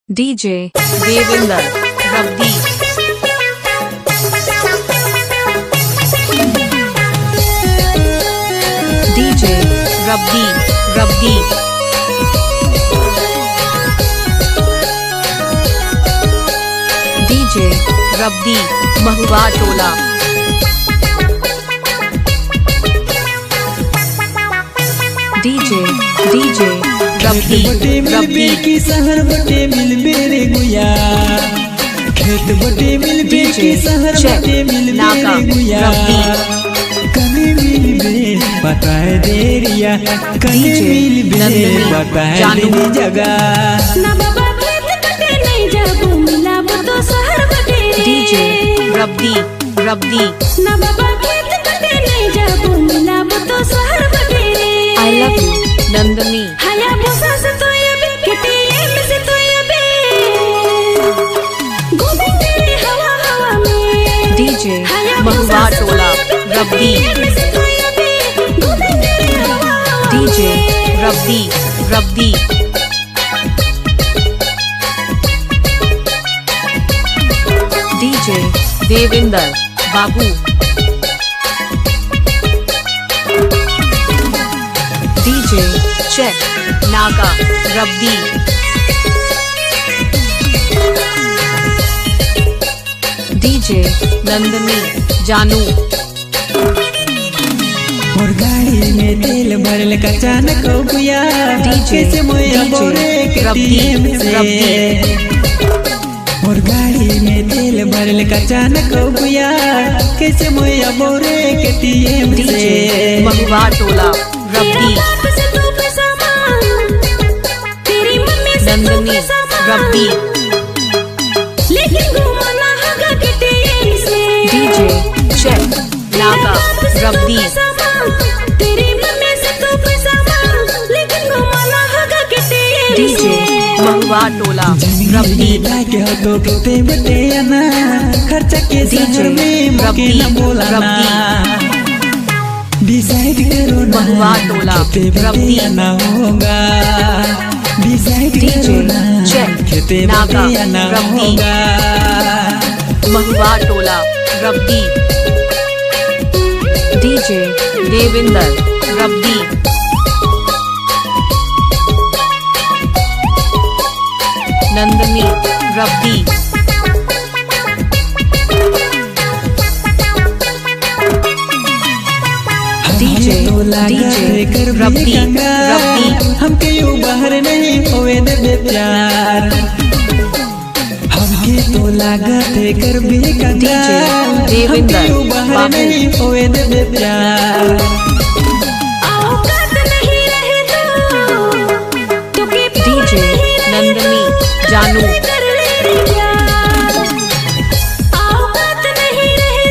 DJ Devinder Rabdi DJ Rabdi DJ Rabdi Mahua Tola DJ Rabdi की शहर बटे मिल बेरे गुया खेत बटे मिल बे की शहर बटे मिल बेरे गुया कने मिल बे बताए देरिया कने मिल बे बताए देरी जगह ना बाबा खेत बटे नहीं जाबू मिला तो शहर बटे DJ Rabdi ना बाबा खेत बटे नहीं जाबू मिला तो शहर बटे I love you Nandani हाया बुसा से तो ये केटीएम से तो ये घूमे तेरे हवा में DJ Mahua Tola Rabdi DJ Rabdi DJ Devinder Babu DJ Check Naga Rabdi DJ Nandani Janu और गाड़ी में तेल भरल का अचानक हो गया कैसे मोया बोरे केटीएम से और गाड़ी में तेल भरल का अचानक हो गया कैसे मोया बोरे केटीएम से Mahua Tola Rabdi Nandani Rabdi लेकिन घूमना होगा केटीएम से DJ Check Naga Rabdi तेरी मम्मी से तो पैसा मांग लेकिन घूमना होगा KTM DJ Mahua Tola Rabdi के हो तो कितने बटे ना खर्चा के शहर में मके न बोला ना डिसाइड करो ना Mahua Tola कितने बटे ना होगा डिसाइड करो ना कितने बटे ना होगा Mahua Tola Rabdi DJ Devinder Rabdi Nandani Rabdi DJ Rabdi हमके यू बाहर नहीं होए दे प्यार हमके तो लागत कर भी कंगाल हमके यू बाहर नहीं होए दे प्यार औकात नहीं रहे तो के DJ Nandani Janu कर ले प्यार औकात नहीं रहे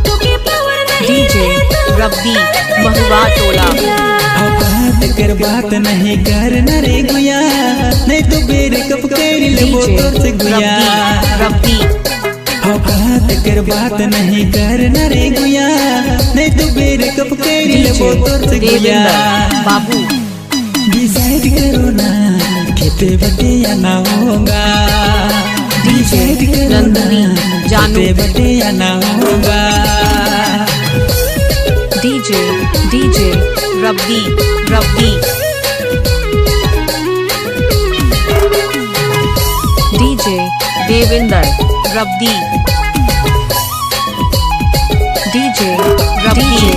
तो के पावर नहीं DJ Rabdi Mahua Tola बात कर बात नहीं कर न रे गुया नहीं तो बेरे कब कर ले वो तोर से गुया Rabdi बात कर बात नहीं कर न रे गुया नहीं तो बेरे कब कर ले वो तोर से गुया Babu डिसाइड करो ना खेते बटे या ना होगा डिसाइड करो ना खेते बटे या ना होगा DJ Rabdi DJ Devinder Rabdi DJ Rabdi